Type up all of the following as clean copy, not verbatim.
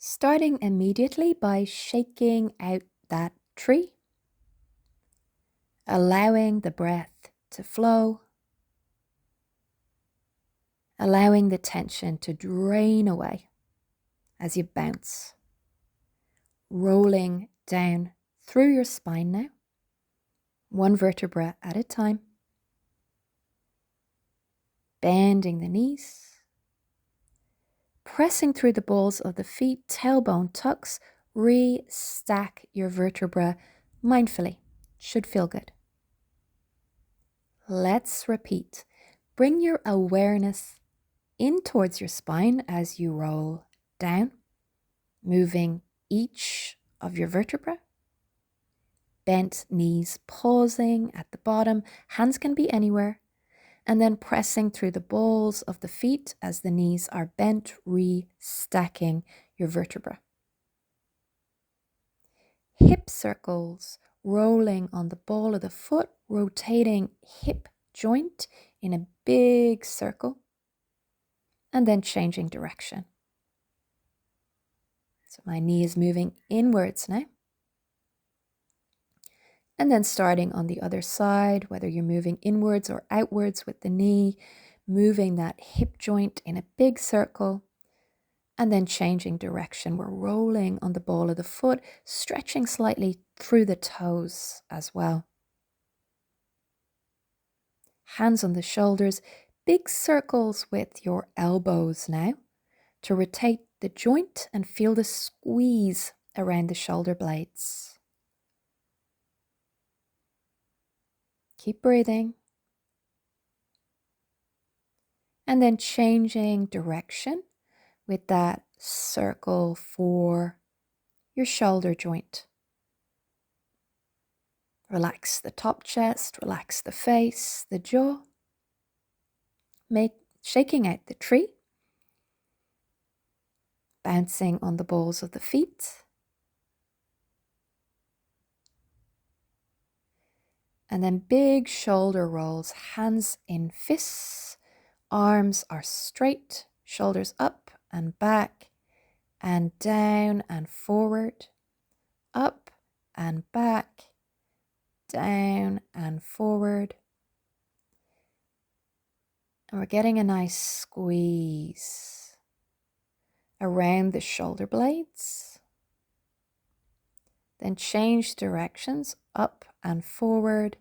Starting immediately by shaking out that tree, allowing the breath to flow, allowing the tension to drain away as you bounce, rolling down through your spine now, one vertebra at a time, bending the knees, pressing through the balls of the feet, tailbone tucks, re-stack your vertebra mindfully. Should feel good. Let's repeat. Bring your awareness in towards your spine as you roll down, moving each of your vertebrae. Bent knees pausing at the bottom, hands can be anywhere, and then pressing through the balls of the feet as the knees are bent, re-stacking your vertebra. Hip circles, rolling on the ball of the foot, rotating hip joint in a big circle, and then changing direction. So my knee is moving inwards now. And then starting on the other side, whether you're moving inwards or outwards with the knee, moving that hip joint in a big circle, and then changing direction. We're rolling on the ball of the foot, stretching slightly through the toes as well. Hands on the shoulders, big circles with your elbows now to rotate the joint and feel the squeeze around the shoulder blades. Keep breathing. And then changing direction with that circle for your shoulder joint. Relax the top chest, relax the face, the jaw. Shaking out the tree. Bouncing on the balls of the feet. And then big shoulder rolls, hands in fists. Arms are straight, shoulders up and back and down and forward, up and back, down and forward. And we're getting a nice squeeze around the shoulder blades. Then change directions, up and forward,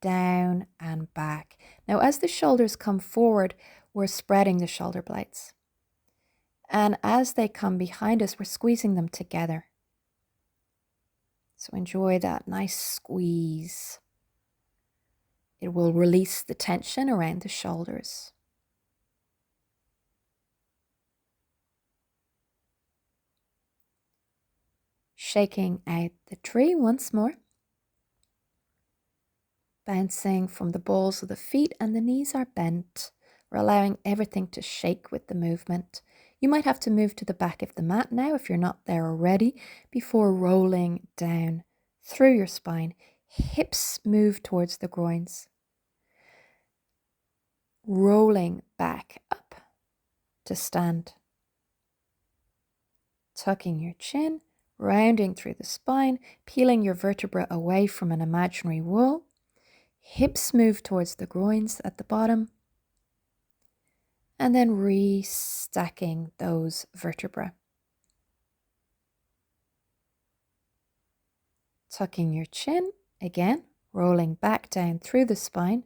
down and back. Now, as the shoulders come forward, we're spreading the shoulder blades. And as they come behind us, we're squeezing them together. So enjoy that nice squeeze. It will release the tension around the shoulders. Shaking out the tree once more. Bouncing from the balls of the feet and the knees are bent. We're allowing everything to shake with the movement. You might have to move to the back of the mat now if you're not there already, before rolling down through your spine. Hips move towards the groins. Rolling back up to stand. Tucking your chin, rounding through the spine, peeling your vertebra away from an imaginary wall. Hips move towards the groins at the bottom. And then re-stacking those vertebrae. Tucking your chin, again, rolling back down through the spine.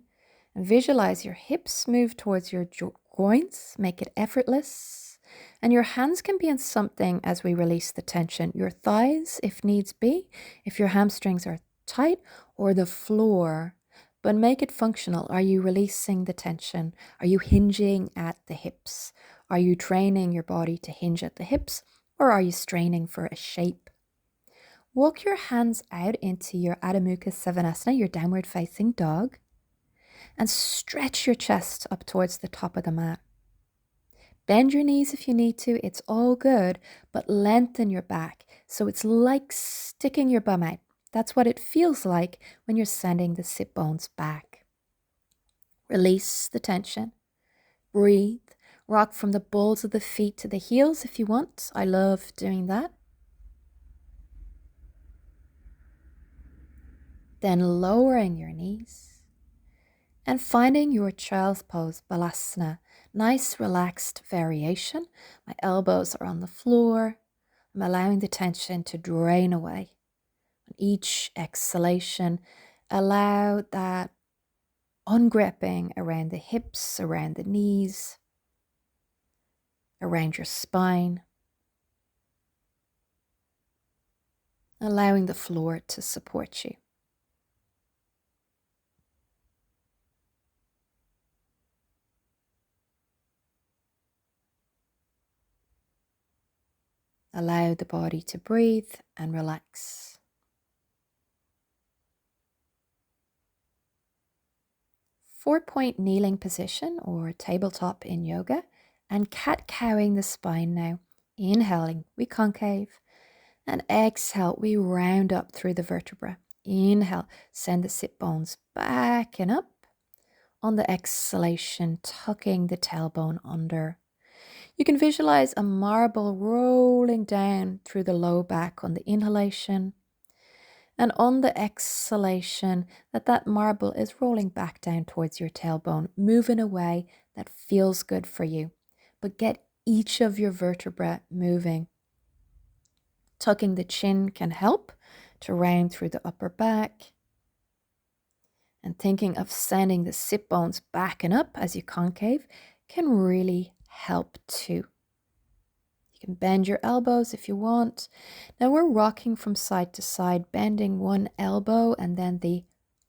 And visualize your hips move towards your groins. Make it effortless. And your hands can be on something as we release the tension. Your thighs, if needs be, if your hamstrings are tight, or the floor. But make it functional. Are you releasing the tension? Are you hinging at the hips? Are you training your body to hinge at the hips? Or are you straining for a shape? Walk your hands out into your Adho Mukha Svanasana, your downward facing dog. And stretch your chest up towards the top of the mat. Bend your knees if you need to. It's all good. But lengthen your back. So it's like sticking your bum out. That's what it feels like when you're sending the sit bones back. Release the tension. Breathe. Rock from the balls of the feet to the heels if you want. I love doing that. Then lowering your knees and finding your child's pose, balasana. Nice relaxed variation. My elbows are on the floor. I'm allowing the tension to drain away. On each exhalation, allow that ungripping around the hips, around the knees, around your spine. Allowing the floor to support you. Allow the body to breathe and relax. Four-point kneeling position or tabletop in yoga, and cat-cowing the spine now. Inhaling, we concave, and exhale, we round up through the vertebra. Inhale, send the sit bones back and up. On the exhalation, tucking the tailbone under. You can visualize a marble rolling down through the low back on the inhalation, and on the exhalation, that marble is rolling back down towards your tailbone, moving away. That feels good for you. But get each of your vertebrae moving. Tucking the chin can help to round through the upper back. And thinking of sending the sit bones back and up as you concave can really help too. You can bend your elbows if you want. Now we're rocking from side to side, bending one elbow and then the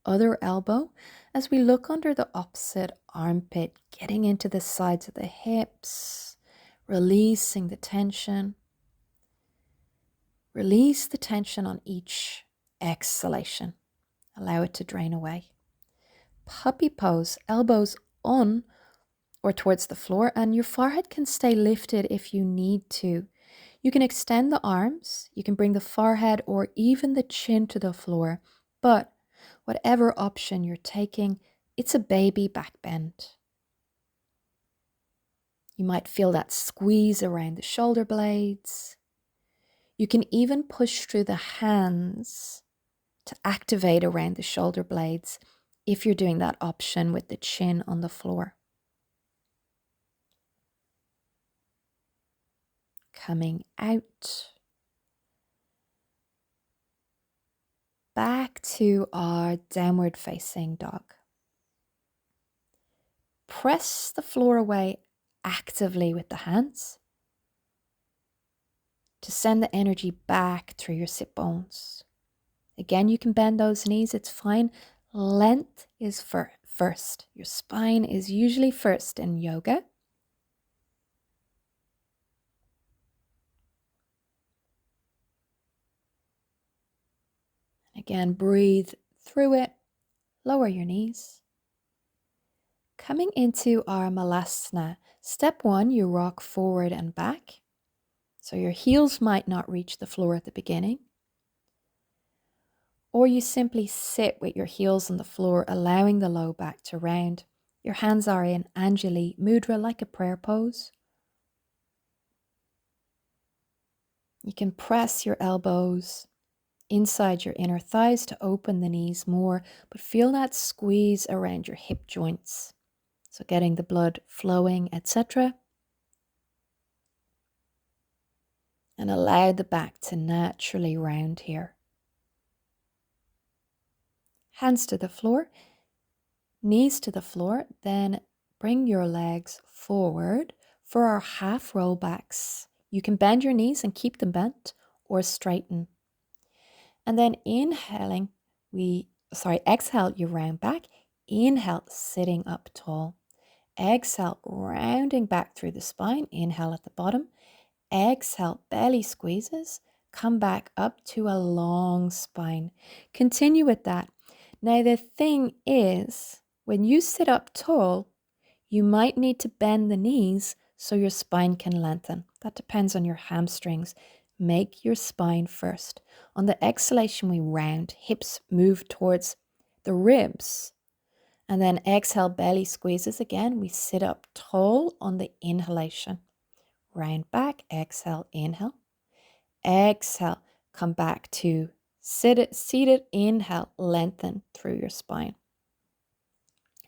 other elbow as we look under the opposite armpit, getting into the sides of the hips, releasing the tension. Release the tension on each exhalation. Allow it to drain away. Puppy pose, elbows on or towards the floor, and your forehead can stay lifted if you need to. You can extend the arms, you can bring the forehead or even the chin to the floor, but whatever option you're taking, it's a baby back bend. You might feel that squeeze around the shoulder blades. You can even push through the hands to activate around the shoulder blades if you're doing that option with the chin on the floor. Coming out. Back to our downward facing dog. Press the floor away actively with the hands to send the energy back through your sit bones. Again, you can bend those knees, it's fine. Length is first. Your spine is usually first in yoga. Again, breathe through it. Lower your knees. Coming into our malasana. Step 1, you rock forward and back. So your heels might not reach the floor at the beginning. Or you simply sit with your heels on the floor, allowing the low back to round. Your hands are in Anjali Mudra, like a prayer pose. You can press your elbows inside your inner thighs to open the knees more, but feel that squeeze around your hip joints. So getting the blood flowing, etc. And allow the back to naturally round here. Hands to the floor, knees to the floor, then bring your legs forward for our half roll backs. You can bend your knees and keep them bent or straighten. And then exhale, you round back. Inhale, sitting up tall. Exhale, rounding back through the spine. Inhale at the bottom. Exhale, belly squeezes. Come back up to a long spine. Continue with that. Now, the thing is, when you sit up tall, you might need to bend the knees so your spine can lengthen. That depends on your hamstrings. Make your spine first. On the exhalation, we round. Hips move towards the ribs. And then exhale, belly squeezes again. We sit up tall on the inhalation. Round back, exhale, inhale. Exhale, come back to seated, inhale, lengthen through your spine.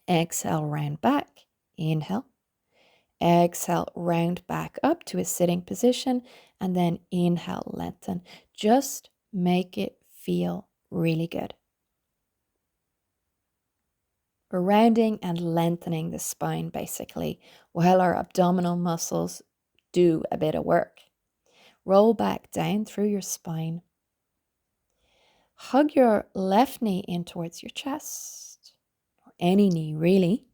Exhale, round back, inhale. Exhale, round back up to a sitting position, and then inhale, lengthen. Just make it feel really good. We're rounding and lengthening the spine basically, while our abdominal muscles do a bit of work. Roll back down through your spine. Hug your left knee in towards your chest, or any knee really,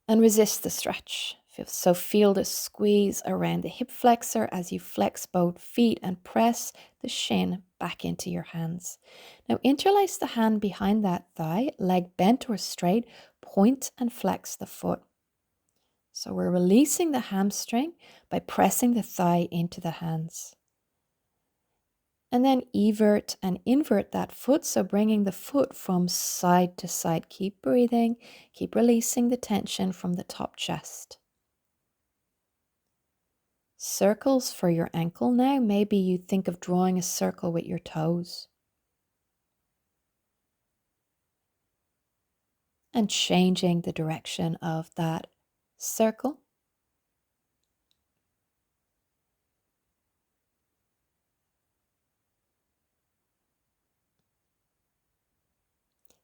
and resist the stretch. So feel the squeeze around the hip flexor as you flex both feet and press the shin back into your hands. Now interlace the hand behind that thigh, leg bent or straight, point and flex the foot. So we're releasing the hamstring by pressing the thigh into the hands. And then evert and invert that foot, so bringing the foot from side to side. Keep breathing, keep releasing the tension from the top chest. Circles for your ankle now. Maybe you think of drawing a circle with your toes. And changing the direction of that circle.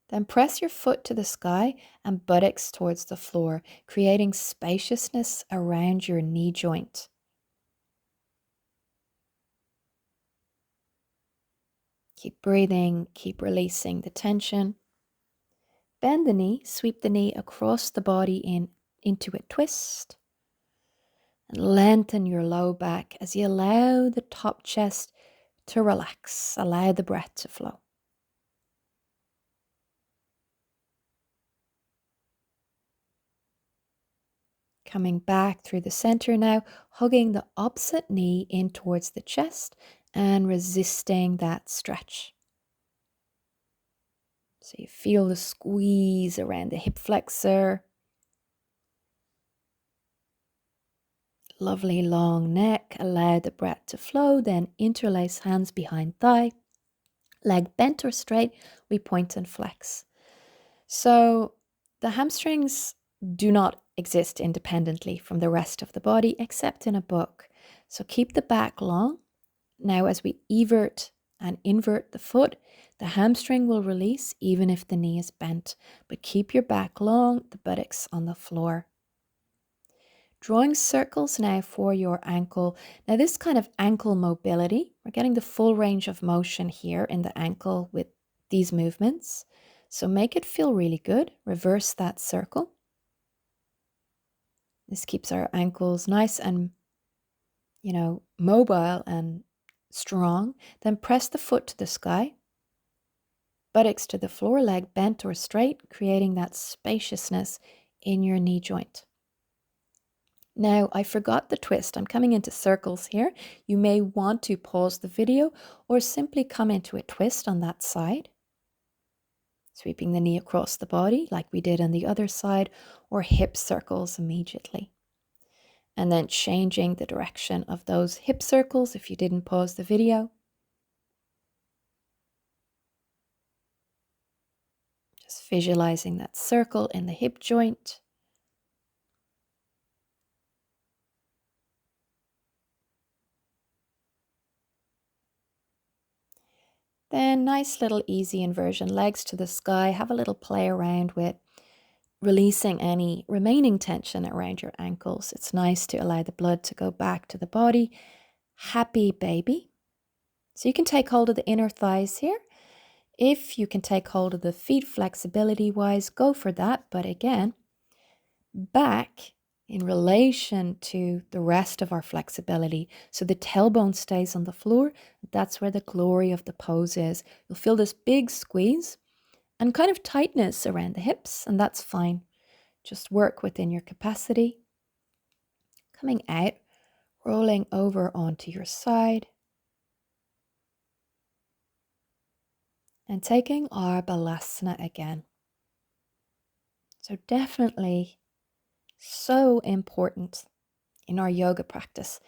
Then press your foot to the sky and buttocks towards the floor, creating spaciousness around your knee joint. Keep breathing, keep releasing the tension. Bend the knee, sweep the knee across the body into a twist. And lengthen your low back as you allow the top chest to relax. Allow the breath to flow. Coming back through the center now, hugging the opposite knee in towards the chest and resisting that stretch. So you feel the squeeze around the hip flexor. Lovely long neck. Allow the breath to flow. Then interlace hands behind thigh. Leg bent or straight, we point and flex. So the hamstrings do not exist independently from the rest of the body except in a book. So keep the back long. Now as we evert and invert the foot, the hamstring will release even if the knee is bent, but keep your back long, the buttocks on the floor. Drawing circles now for your ankle. Now this kind of ankle mobility, we're getting the full range of motion here in the ankle with these movements. So make it feel really good. Reverse that circle. This keeps our ankles nice and, mobile and strong. Then press the foot to the sky. Buttocks to the floor, leg bent or straight, creating that spaciousness in your knee joint. Now, I forgot the twist. I'm coming into circles here. You may want to pause the video or simply come into a twist on that side. Sweeping the knee across the body like we did on the other side, or hip circles immediately. And then changing the direction of those hip circles if you didn't pause the video. Just visualizing that circle in the hip joint. Then nice little easy inversion, legs to the sky. Have a little play around with releasing any remaining tension around your ankles. It's nice to allow the blood to go back to the body. Happy baby. So you can take hold of the inner thighs here. If you can take hold of the feet flexibility wise, go for that. But again, back in relation to the rest of our flexibility. So the tailbone stays on the floor. That's where the glory of the pose is. You'll feel this big squeeze and kind of tightness around the hips, and that's fine. Just work within your capacity. Coming out, rolling over onto your side. And taking our balasana again. So definitely so important in our yoga practice.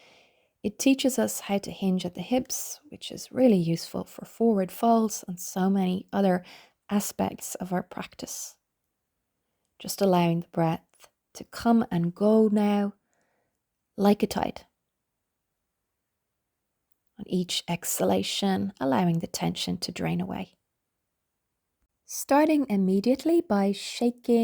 It teaches us how to hinge at the hips, which is really useful for forward folds and so many other aspects of our practice. Just allowing the breath to come and go now like a tide. On each exhalation, allowing the tension to drain away. Starting immediately by shaking